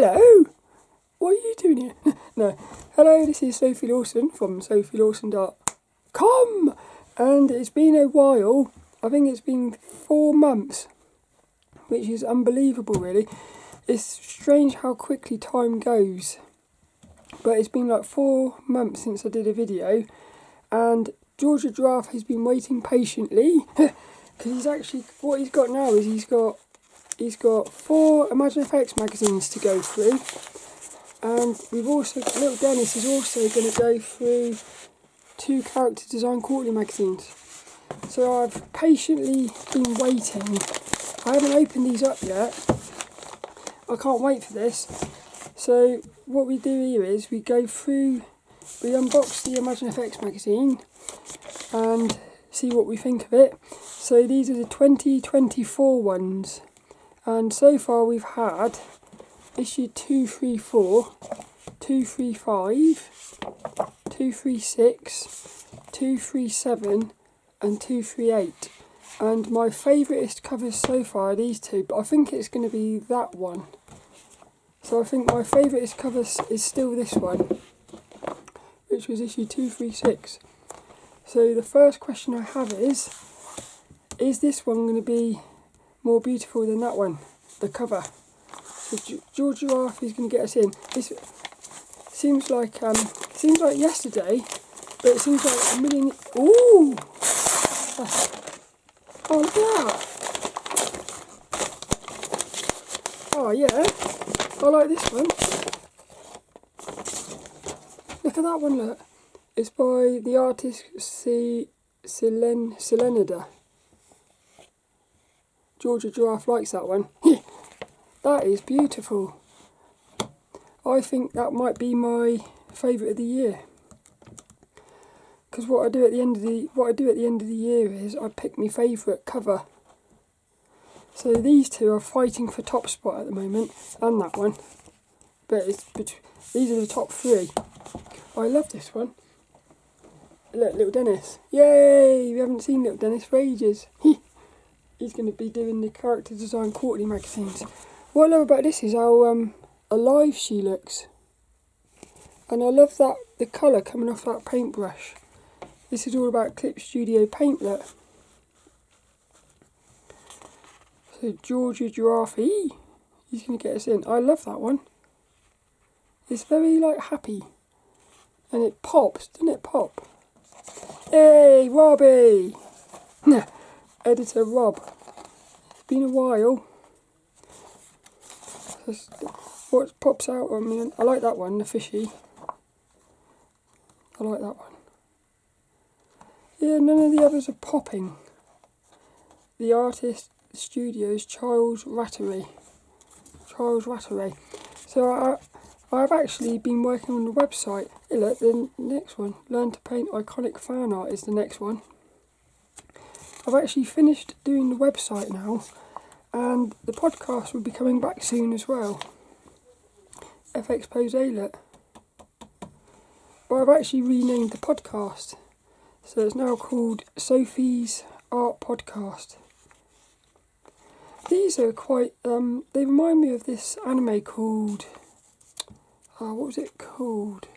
Hello! What are you doing here? No. Hello, this is Sophie Lawson from sophielawson.com, and it's been a while. I think it's been 4 months, which is unbelievable really. It's strange how quickly time goes, but it's been like 4 months since I did a video, and George the Giraffe has been waiting patiently, because he's actually, what he's got now is he's got 4 ImagineFX magazines to go through, and we've also, little Dennis is also going to go through 2 character design quarterly magazines. So I've patiently been waiting. I haven't opened these up yet. I can't wait for this. So what we do here is we unbox the ImagineFX magazine and see what we think of it. So these are the 2024 ones, and so far we've had issue 234, 235, 236, 237 and 238. And my favouriteest covers so far are these 2, but I think it's going to be that one. So I think my favouriteest cover is still this one, which was issue 236. So the first question I have is this one going to be more beautiful than that one, the cover? So George the Giraffe is going to get us in. This seems like yesterday, but it seems like a million. Ooh! Oh, look at that! Oh yeah, I like this one. Look at that one, look. It's by the artist Selenada. George the Giraffe likes that one. That is beautiful. I think that might be my favourite of the year. Because what I do at the end of the year is I pick my favourite cover. So these 2 are fighting for top spot at the moment, and that one. But these are the top 3. I love this one. Look, little Dennis. Yay! We haven't seen little Dennis for ages. He's going to be doing the character design quarterly magazines. What I love about this is how alive she looks. And I love that the colour coming off that paintbrush. This is all about Clip Studio paint, look. So George the Giraffe, he's going to get us in. I love that one. It's very like happy. And it pops, doesn't it pop? Hey, Robbie! Editor Rob. It's been a while. What pops out, I mean, I like that one, the fishy. I like that one. Yeah, none of the others are popping. The artist studio's Charles Ratteray. So I've actually been working on the website. Hey, look, the next one, Learn to Paint Iconic Fan Art, is the next one. I've actually finished doing the website now, and the podcast will be coming back soon as well. FX Pose, look. But I've actually renamed the podcast. So it's now called Sophie's Art Podcast. These are quite, they remind me of this anime called, what was it called?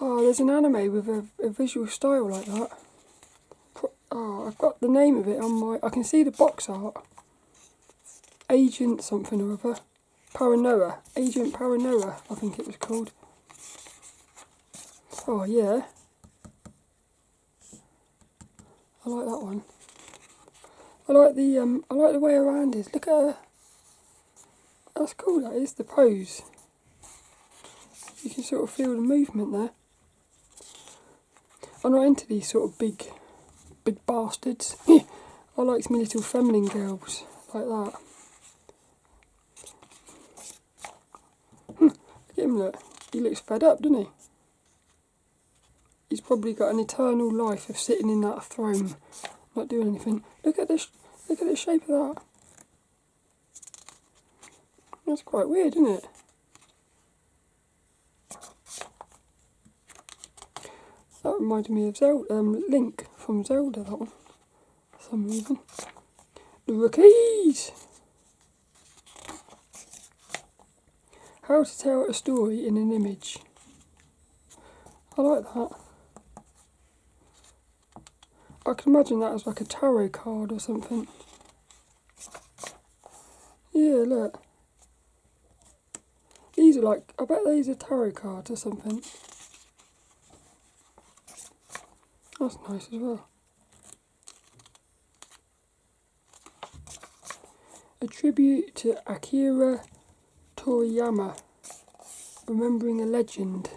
Oh, there's an anime with a visual style like that. Oh, I've got the name of it on I can see the box art. Agent something or other. Paranoia. Agent Paranoia, I think it was called. Oh yeah. I like that one. I like the way around is. Look at her. That's cool, that is, the pose. You can sort of feel the movement there. I'm not into these sort of big bastards. I like my little feminine girls, like that. Look at him, look. He looks fed up, doesn't he? He's probably got an eternal life of sitting in that throne, not doing anything. Look at the shape of that. That's quite weird, isn't it? That reminded me of Zelda, Link from Zelda, that one, for some reason. The rookies! How to tell a story in an image. I like that. I can imagine that as like a tarot card or something. Yeah, look. These are like, I bet these are tarot cards or something. That's nice as well. A tribute to Akira Toriyama, remembering a legend.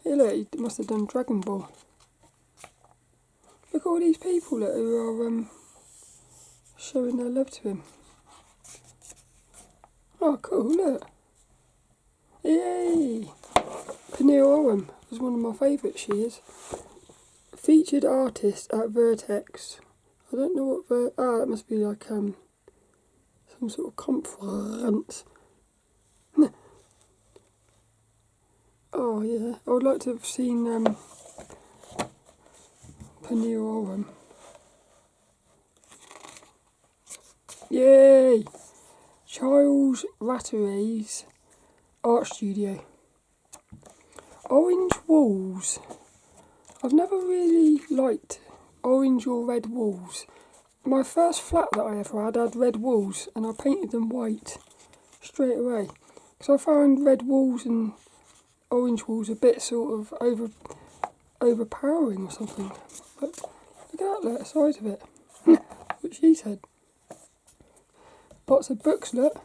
Hey look, he must have done Dragon Ball. Look at all these people who are showing their love to him. Oh cool, look. Yay! Peniel Oram was one of my favourites, she is. Featured artist at Vertex. I don't know what that must be like some sort of conference. Oh yeah, I would like to have seen Peniel Oram. Yay! Charles Ratteray's art studio. Orange walls. I've never really liked orange or red walls. My first flat that I ever had red walls and I painted them white straight away. Because I found red walls and orange walls a bit sort of overpowering or something. But look at that, look, the size of it. What she said. Lots of books, look.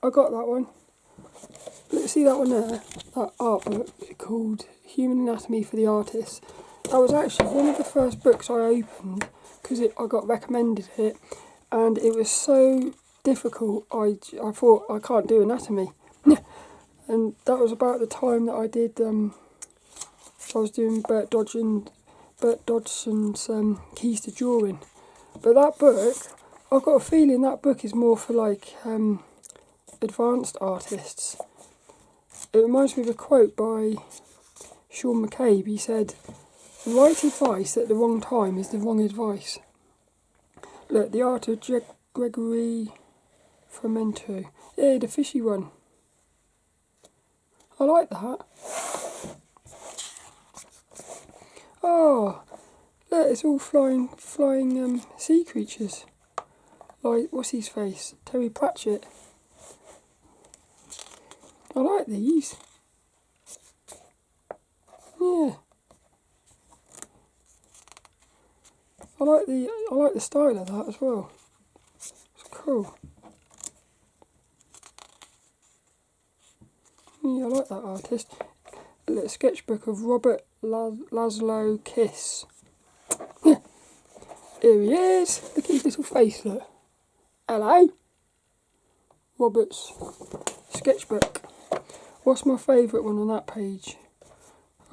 I got that one. Let's see that one there, that art book called Human Anatomy for the Artist. That was actually one of the first books I opened because I got recommended it, and it was so difficult I thought I can't do anatomy. And that was about the time that I did, I was doing Bert Dodgson's Keys to Drawing. But that book, I've got a feeling that book is more for like advanced artists. It reminds me of a quote by Sean McCabe. He said, "The right advice at the wrong time is the wrong advice." Look, the art of Gregory Frumento. Yeah, the fishy one. I like that. Oh, look, it's all flying sea creatures. Like, what's his face? Terry Pratchett. I like these. Yeah. I like the style of that as well. It's cool. Yeah, I like that artist. A little sketchbook of Robert Laszlo Kiss. Here he is. Look at his little face, look. Hello. Robert's sketchbook. What's my favourite one on that page?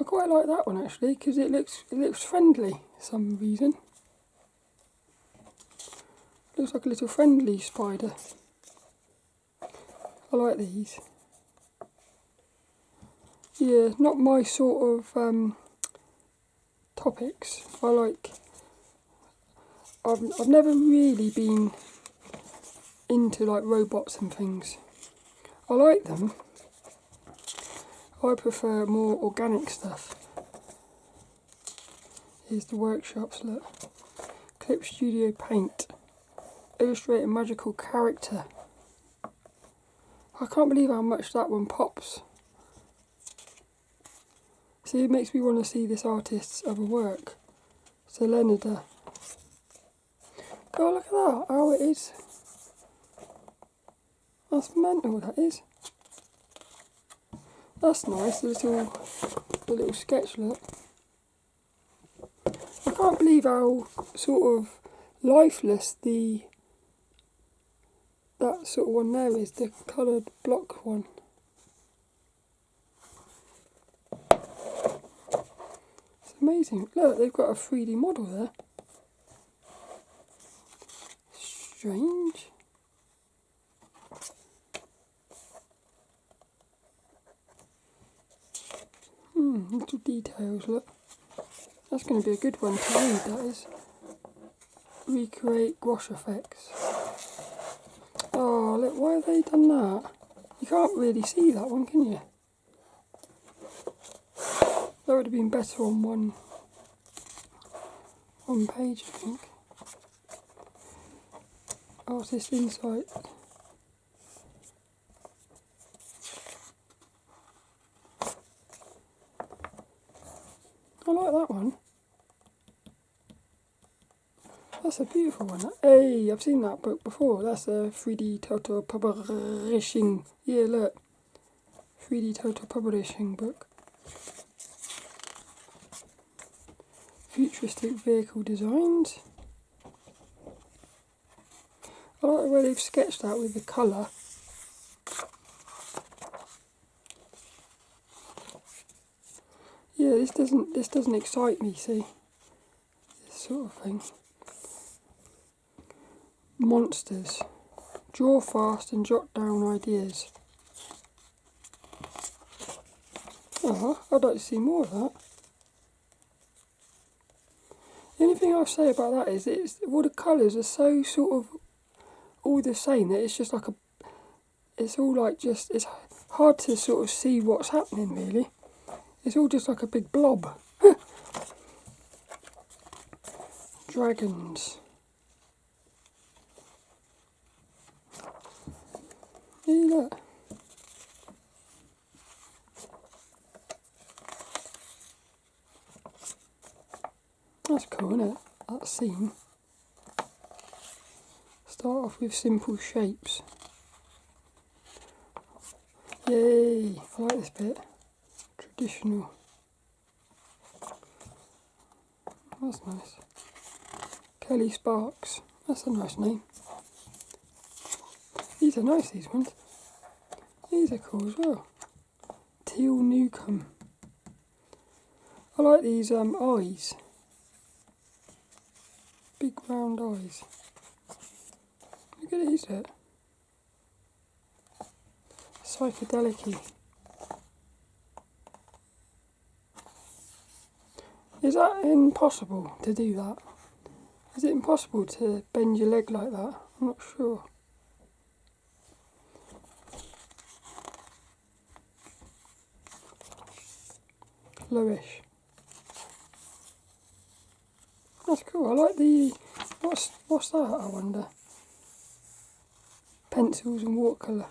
I quite like that one actually because it looks friendly for some reason. Looks like a little friendly spider. I like these. Yeah, not my sort of topics. I've never really been into like robots and things. I like them. I prefer more organic stuff. Here's the workshops, look. Clip Studio Paint. Illustrate a magical character. I can't believe how much that one pops. See, it makes me want to see this artist's other work. Selenada. God, look at that, how it is. That's mental, that is. That's nice, the little sketch look. I can't believe how sort of lifeless that sort of one there is, the coloured block one. It's amazing. Look, they've got a 3D model there. Strange. Little details, look. That's going to be a good one to read, that is. recreate gouache effects. Oh, look, why have they done that? You can't really see that one, can you? That would have been better on one page, I think. Artist Insight. I like that one. That's a beautiful one. Hey, I've seen that book before. That's a 3D Total Publishing. Yeah, look. 3D Total Publishing book. Futuristic vehicle designs. I like the way they've sketched that with the colour. Yeah, this doesn't excite me, see? This sort of thing. Monsters. Draw fast and jot down ideas. Oh, I'd like to see more of that. The only thing I'll say about that is all the colours are so sort of all the same that it's just like it's all like just, it's hard to sort of see what's happening really. It's all just like a big blob. Dragons. Yeah, look. That's cool, isn't it? That scene. Start off with simple shapes. Yay! I like this bit. Traditional. That's nice. Kelly Sparks. That's a nice name. These are nice, these ones. These are cool as well. Teal Newcomb. I like these eyes. Big round eyes. Look at these bit. Psychedelic-y. Is that impossible to do that? Is it impossible to bend your leg like that? I'm not sure. Flourish. That's cool. I like the... What's that, I wonder? Pencils and watercolour.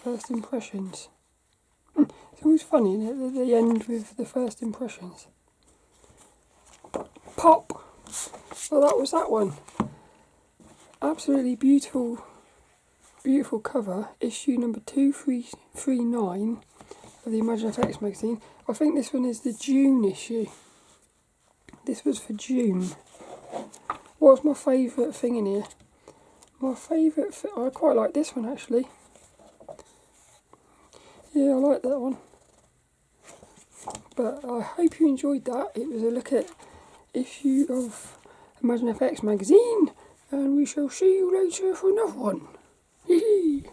First impressions. It's always funny, isn't it, that they end with the first impressions. Pop! Well, that was that one. Absolutely beautiful, beautiful cover. Issue number 2339 of the ImagineFX magazine. I think this one is the June issue. This was for June. What's my favourite thing in here? My favourite thing... I quite like this one, actually. Yeah, I like that one. But I hope you enjoyed that. It was a look at issue of ImagineFX magazine. And we shall see you later for another one. Hee hee.